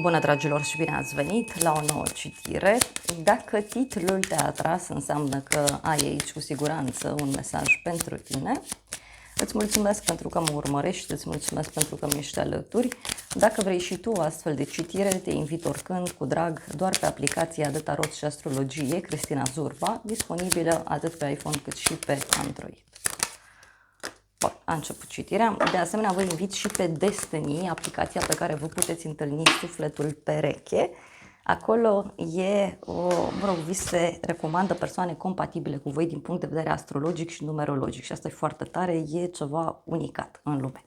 Bună, dragilor, și bine ați venit la o nouă citire. Dacă titlul te-a atras, înseamnă că ai aici cu siguranță un mesaj pentru tine. Îți mulțumesc pentru că mă urmărești, îți mulțumesc pentru că mi ești alături. Dacă vrei și tu o astfel de citire, te invit oricând, cu drag, doar pe aplicația de tarot și astrologie Cristina Zurba, disponibilă atât pe iPhone cât și pe Android. Bun, a început citirea. De asemenea, vă invit și pe Destiny, aplicația pe care vă puteți întâlni sufletul pereche. Acolo vi se recomandă persoane compatibile cu voi din punct de vedere astrologic și numerologic și asta e foarte tare, e ceva unicat în lume.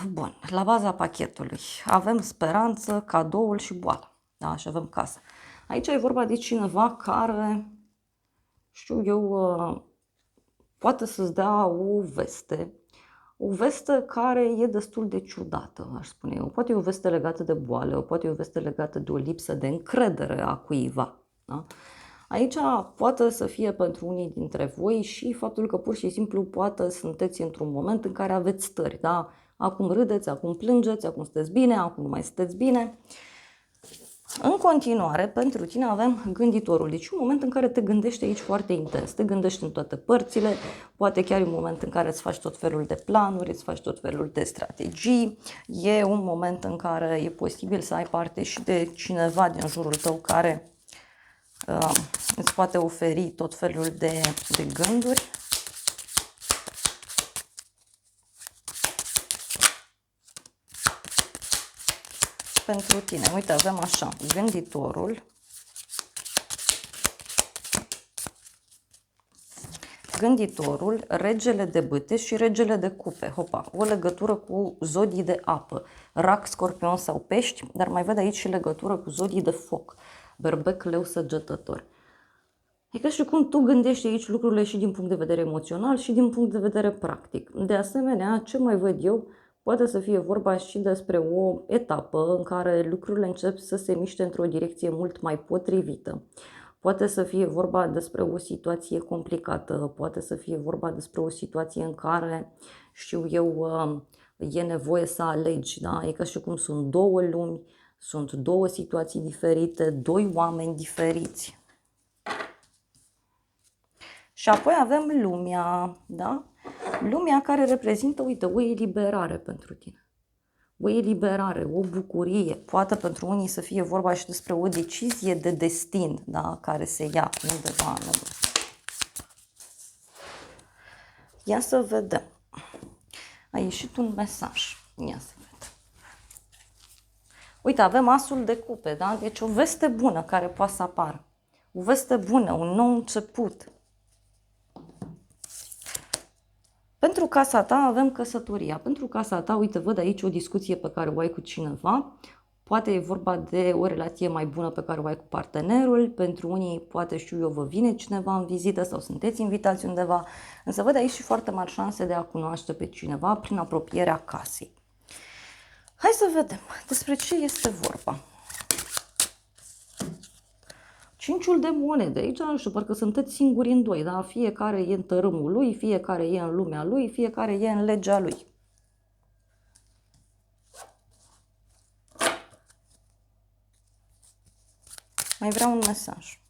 Bun, la baza pachetului avem speranță, cadoul și boală, da, și avem casă. Aici e vorba de cineva care, știu eu, poate să-ți dea o veste care e destul de ciudată, aș spune eu. Poate e o veste legată de boală, poate e o veste legată de o lipsă de încredere a cuiva. Da? Aici poate să fie pentru unii dintre voi și faptul că pur și simplu poate sunteți într-un moment în care aveți stări. Da? Acum râdeți, acum plângeți, acum sunteți bine, acum nu mai sunteți bine. În continuare, pentru tine avem gânditorul, deci un moment în care te gândești aici foarte intens, te gândești în toate părțile, poate chiar un moment în care îți faci tot felul de planuri, îți faci tot felul de strategii, e un moment în care e posibil să ai parte și de cineva din jurul tău care îți poate oferi tot felul de gânduri. Pentru tine, uite, avem așa, gânditorul, regele de bâte și regele de cupe. Hopa, o legătură cu zodii de apă, rac, scorpion sau pești, dar mai văd aici și legătură cu zodii de foc, berbec, leu, săgetător. E ca și cum tu gândești aici lucrurile și din punct de vedere emoțional și din punct de vedere practic. De asemenea, ce mai văd eu, poate să fie vorba și despre o etapă în care lucrurile încep să se miște într-o direcție mult mai potrivită. Poate să fie vorba despre o situație complicată, poate să fie vorba despre o situație în care, știu eu, e nevoie să alegi, da? E ca și cum sunt două lumi, sunt două situații diferite, doi oameni diferiți. Și apoi avem lumea, da? Lumea care reprezintă, uite, o eliberare pentru tine. O eliberare, o bucurie, poate pentru unii să fie vorba și despre o decizie de destin, da? Care se ia undeva. Ia să vedem. A ieșit un mesaj. Ia să vedem. Uite, avem asul de cupe, da? Deci o veste bună care poate să apară. O veste bună, un nou început. Pentru casa ta avem căsătoria. Pentru casa ta, uite, văd aici o discuție pe care o ai cu cineva. Poate e vorba de o relație mai bună pe care o ai cu partenerul. Pentru unii, poate știu eu, vă vine cineva în vizită sau sunteți invitați undeva. Însă văd aici și foarte mari șanse de a cunoaște pe cineva prin apropierea casei. Hai să vedem despre ce este vorba. Cinciul de monede, aici nu știu, parcă sunteți singuri în doi, da? Fiecare e în tărâmul lui, fiecare e în lumea lui, fiecare e în legea lui. Mai vreau un mesaj.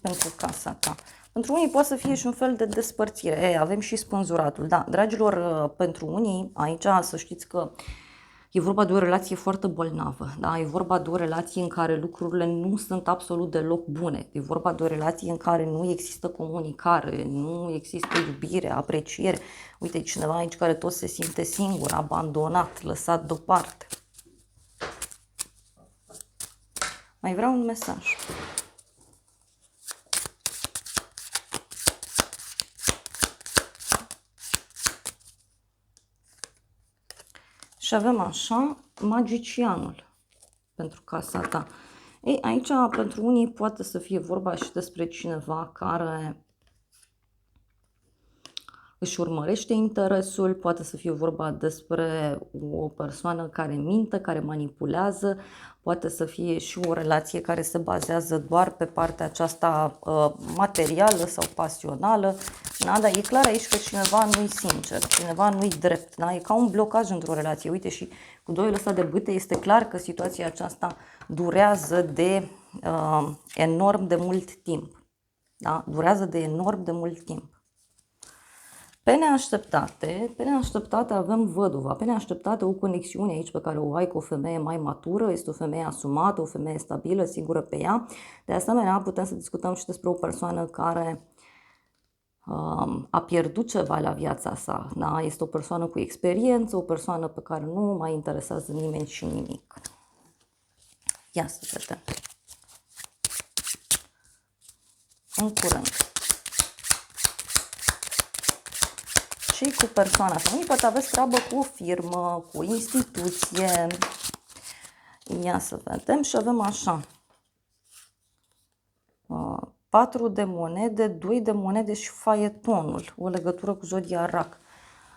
Pentru casa ta. Pentru unii poate să fie și un fel de despărțire. Avem și spânzuratul. Da, dragilor, pentru unii, aici să știți că e vorba de o relație foarte bolnavă. Da? E vorba de o relație în care lucrurile nu sunt absolut deloc bune. E vorba de o relație în care nu există comunicare, nu există iubire, apreciere. Uite, cineva aici care tot se simte singur, abandonat, lăsat deoparte. Mai vreau un mesaj. Și avem așa, magicianul pentru casa ta. Ei, aici pentru unii poate să fie vorba și despre cineva care își urmărește interesul, poate să fie vorba despre o persoană care minte, care manipulează, poate să fie și o relație care se bazează doar pe partea aceasta materială sau pasională. Da? Dar e clar aici că cineva nu-i sincer, cineva nu-i drept. Da? E ca un blocaj într-o relație. Uite, și cu doiul ăsta de bâte este clar că situația aceasta durează de enorm de mult timp. Da? Durează de enorm de mult timp. Pe neașteptate avem văduva. Pe neașteptate o conexiune aici pe care o ai cu o femeie mai matură, este o femeie asumată, o femeie stabilă, sigură pe ea. De asemenea, putem să discutăm și despre o persoană care a pierdut ceva la viața sa. Da? Este o persoană cu experiență, o persoană pe care nu mai interesează nimeni și nimic. Ia să vedem. În curând. Și cu persoana asta. Unii poate aveți treabă cu o firmă, cu o instituție. Ia să vedem și avem așa. 4 de monede, 2 de monede și faetonul. O legătură cu zodia Rac.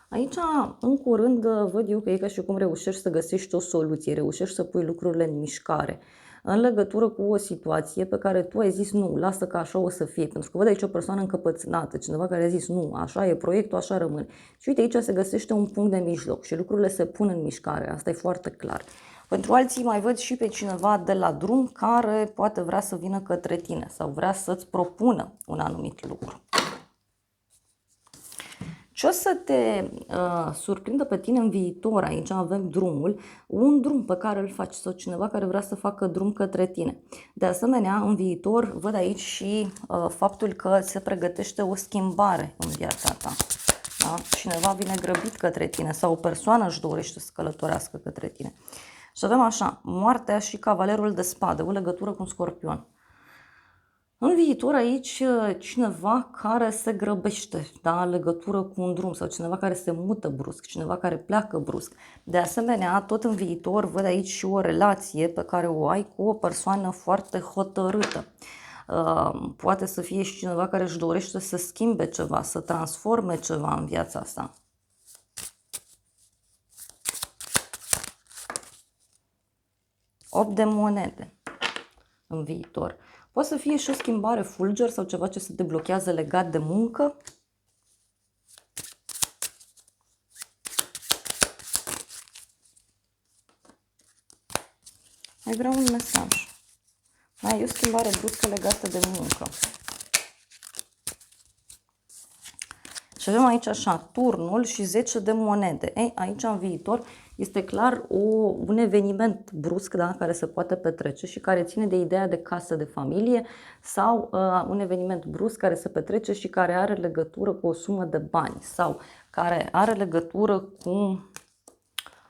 Aici, în curând, văd eu că e ca și cum reușești să găsești o soluție, reușești să pui lucrurile în mișcare în legătură cu o situație pe care tu ai zis nu, lasă că așa o să fie, pentru că văd aici o persoană încăpățânată, cineva care a zis nu, așa e proiectul, așa rămâne. Și uite, aici se găsește un punct de mijloc și lucrurile se pun în mișcare, asta e foarte clar. Pentru alții mai văd și pe cineva de la drum care poate vrea să vină către tine sau vrea să-ți propună un anumit lucru. Ce o să te surprindă pe tine în viitor, aici avem drumul, un drum pe care îl faci sau cineva care vrea să facă drum către tine. De asemenea, în viitor văd aici și faptul că se pregătește o schimbare în viața ta. Da? Cineva vine grăbit către tine sau o persoană își dorește să călătorească către tine. Și avem așa, moartea și cavalerul de spade, o legătură cu un scorpion. În viitor aici cineva care se grăbește, da, legătură cu un drum sau cineva care se mută brusc, cineva care pleacă brusc. De asemenea, tot în viitor văd aici și o relație pe care o ai cu o persoană foarte hotărâtă. Poate să fie și cineva care își dorește să schimbe ceva, să transforme ceva în viața sa. Opt de monede în viitor. Poate să fie și o schimbare fulger sau ceva ce se deblochează legat de muncă. Mai vreau un mesaj. Mai e o schimbare bruscă legată de muncă. Și avem aici așa, turnul și 10 de monede. Ei, aici în viitor este clar un eveniment brusc, da, care se poate petrece și care ține de ideea de casă de familie sau un eveniment brusc care se petrece și care are legătură cu o sumă de bani sau care are legătură cu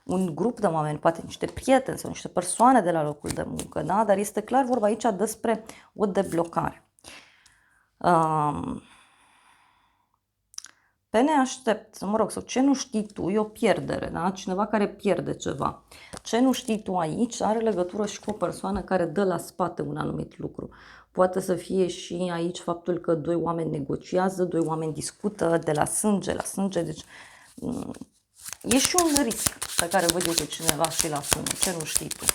un grup de oameni, poate niște prieteni sau niște persoane de la locul de muncă, da? Dar este clar vorba aici despre o deblocare. Pe neaștept, mă rog, sau ce nu știi tu, e o pierdere, da? Cineva care pierde ceva. Ce nu știi tu aici are legătură și cu o persoană care dă la spate un anumit lucru. Poate să fie și aici faptul că doi oameni negociază, doi oameni discută de la sânge la sânge, deci e și un risc pe care văd eu că cineva și-l asume, ce nu știi tu.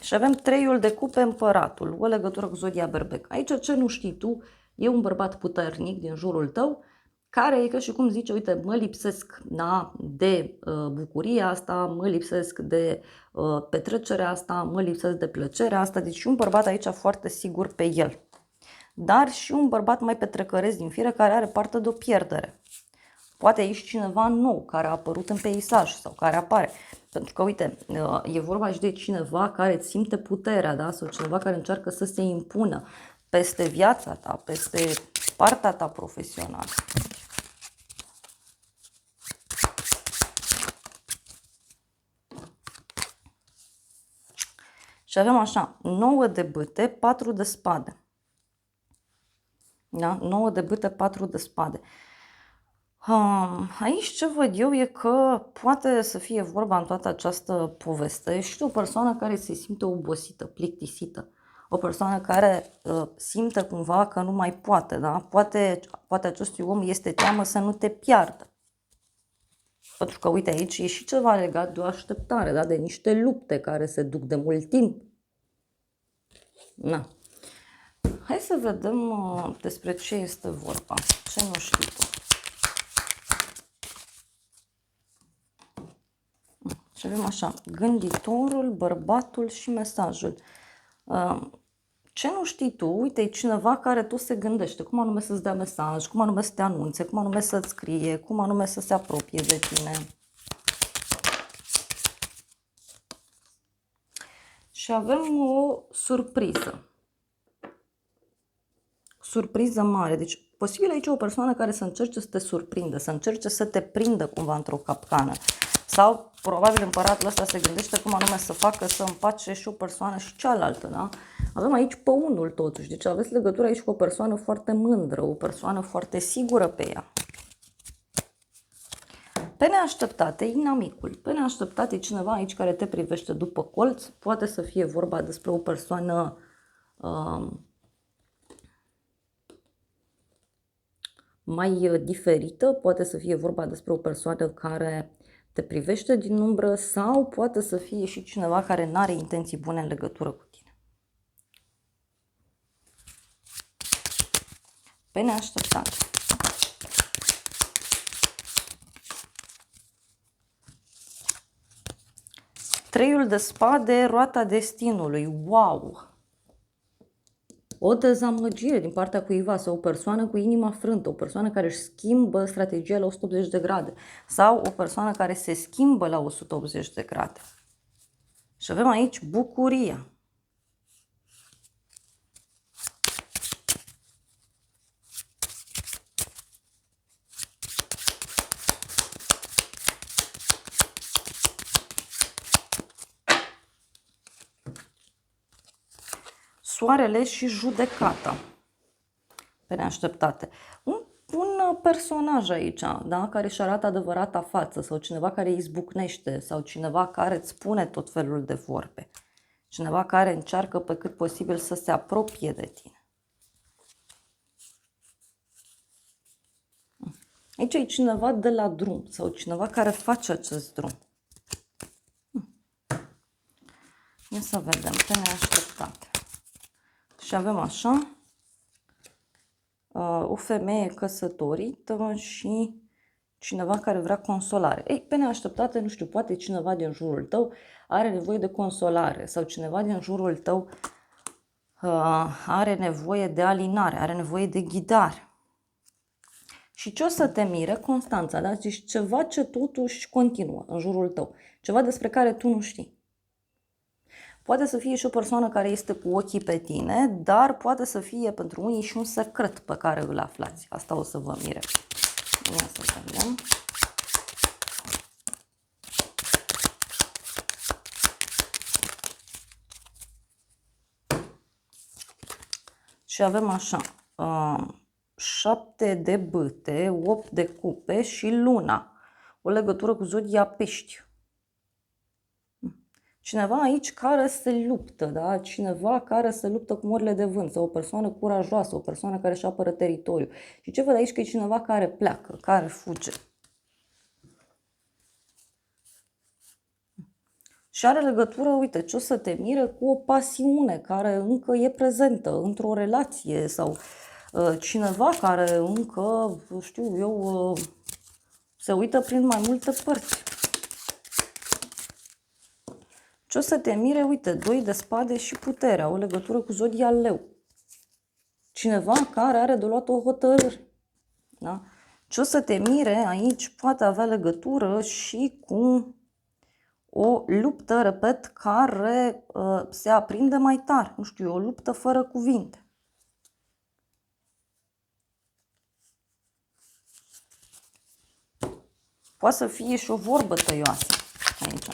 Și avem treiul de cupe, împăratul, o legătură cu zodia Berbec. Aici ce nu știi tu, e un bărbat puternic din jurul tău, care e ca și cum zice, uite, mă lipsesc, da, de bucuria asta, mă lipsesc de petrecerea asta, mă lipsesc de plăcerea asta, deci un bărbat aici foarte sigur pe el. Dar și un bărbat mai petrecăresc din fire care are parte de o pierdere. Poate aici cineva nou care a apărut în peisaj sau care apare. Pentru că, uite, e vorba și de cineva care simte puterea, da? Sau cineva care încearcă să se impună peste viața ta, peste partea ta profesională. Și avem așa, 9 de bâte, 4 de spade. Da? 9 de bâte, 4 de spade. Aici ce văd eu e că poate să fie vorba în toată această poveste și de o persoană care se simte obosită, plictisită. O persoană care simte cumva că nu mai poate, da? Poate acestui om este teamă să nu te piardă. Pentru că, uite, aici e și ceva legat de o așteptare, da? De niște lupte care se duc de mult timp. Na. Hai să vedem despre ce este vorba, ce nu știi tu. Și avem așa, gânditorul, bărbatul și mesajul. Ce nu știi tu, uite, e cineva care tu se gândește, cum anume să-ți dea mesaj, cum anume să te anunțe, cum anume să-ți scrie, cum anume să se apropie de tine. Și avem o surpriză. Surpriză mare. Deci, posibil aici o persoană care să încerce să te surprindă, să încerce să te prindă cumva într-o capcană. Sau, probabil, împăratul ăsta se gândește cum anume să facă să împace și o persoană și cealaltă, da? Avem aici păunul totuși. Deci aveți legătură aici cu o persoană foarte mândră, o persoană foarte sigură pe ea. Pe neașteptate, inamicul. Pe neașteptate e cineva aici care te privește după colț. Poate să fie vorba despre o persoană mai diferită, poate să fie vorba despre o persoană care te privește din umbră sau poate să fie și cineva care nu are intenții bune în legătură cu tine. Pe neașteptate. Treiul de spade, roata destinului. Wow! O dezamăgire din partea cuiva sau o persoană cu inima frântă, o persoană care își schimbă strategia la 180 de grade sau o persoană care se schimbă la 180 de grade. Și avem aici bucuria. Soarele și judecata. Pe neașteptate. Un personaj aici, da, care își arată adevărata față sau cineva care izbucnește sau cineva care îți spune tot felul de vorbe. Cineva care încearcă pe cât posibil să se apropie de tine. Aici e cineva de la drum sau cineva care face acest drum. Ia să vedem, pe neașteptate. Și avem așa, o femeie căsătorită și cineva care vrea consolare. Ei, pe neașteptate, nu știu, poate cineva din jurul tău are nevoie de consolare sau cineva din jurul tău are nevoie de alinare, are nevoie de ghidare. Și ce o să te mire? Constanța, da? Deci ceva ce totuși continuă în jurul tău, ceva despre care tu nu știi. Poate să fie și o persoană care este cu ochii pe tine, dar poate să fie pentru unii și un secret pe care îl aflați. Asta o să vă mire. Ia să vedem. Și avem așa, 7 de bâte, 8 de cupe și luna. O legătură cu zodia Pești. Cineva aici care se luptă, da? Cineva care se luptă cu morile de vânt sau o persoană curajoasă, o persoană care își apără teritoriul. Și ce văd aici că e cineva care pleacă, care fuge. Și are legătură, uite, ce o să te mire cu o pasiune care încă e prezentă într-o relație sau cineva care încă, știu eu, se uită prin mai multe părți. Ce o să te mire, uite, 2 de spade și puterea, o legătură cu zodia Leu. Cineva care are de luat o hotărâre. Da? Ce o să te mire aici poate avea legătură și cu o luptă, repet, care se aprinde mai tare. Nu știu, o luptă fără cuvinte. Poate să fie și o vorbă tăioasă aici.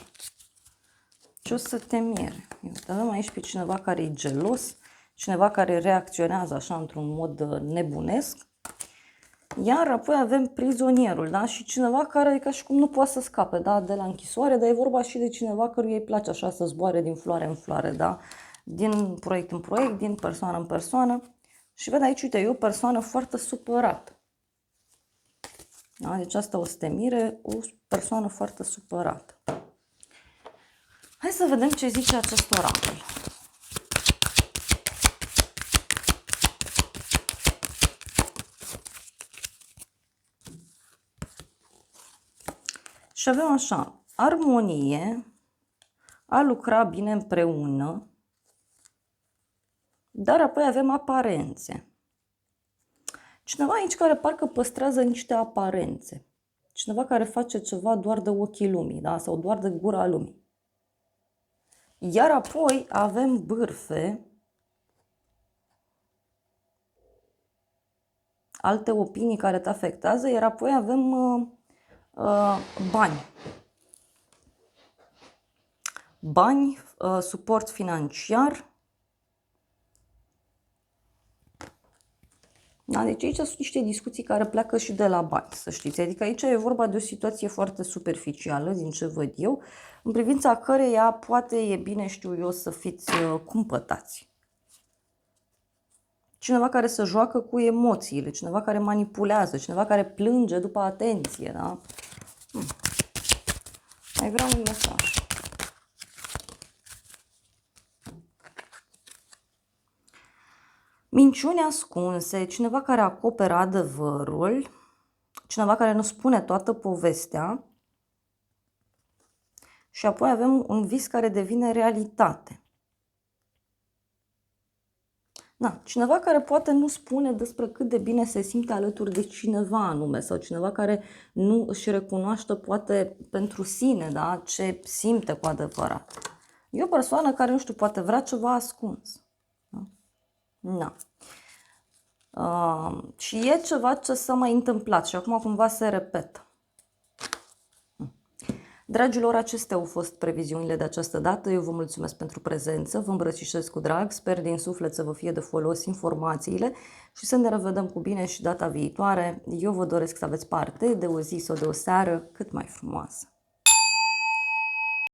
Ce o să te mire? Avem aici pe cineva care e gelos, cineva care reacționează așa într-un mod nebunesc. Iar apoi avem prizonierul, da? Și cineva care ca și cum nu poate să scape, da? De la închisoare, dar e vorba și de cineva căruia îi place așa să zboare din floare în floare, da? Din proiect în proiect, din persoană în persoană. Și vede aici, uite, e o persoană foarte supărată. Da? Deci asta o să te mire, o persoană foarte supărată. Hai să vedem ce zice acest oracol. Și avem așa, armonie, a lucra bine împreună, dar apoi avem aparențe. Cineva aici care parcă păstrează niște aparențe. Cineva care face ceva doar de ochii lumii, da? Sau doar de gura lumii. Iar apoi avem bârfe, alte opinii care te afectează, iar apoi avem bani. Bani, suport financiar. Da, deci aici sunt niște discuții care pleacă și de la bani, să știți. Adică aici e vorba de o situație foarte superficială, din ce văd eu, în privința căreia poate e bine, știu eu, să fiți cumpătați. Cineva care se joacă cu emoțiile, cineva care manipulează, cineva care plânge după atenție, da? Mai vreau un mesaj. Minciuni ascunse, cineva care acoperă adevărul, cineva care nu spune toată povestea și apoi avem un vis care devine realitate. Da, cineva care poate nu spune despre cât de bine se simte alături de cineva anume sau cineva care nu își recunoaște poate pentru sine, da, ce simte cu adevărat. E o persoană care, nu știu, poate vrea ceva ascuns. Da? Da. Și e ceva ce s-a mai întâmplat și acum cumva se repetă. Dragilor, acestea au fost previziunile de această dată. Eu vă mulțumesc pentru prezență, vă îmbrățișez cu drag, sper din suflet să vă fie de folos informațiile și să ne revedem cu bine și data viitoare. Eu vă doresc să aveți parte de o zi sau de o seară cât mai frumoasă.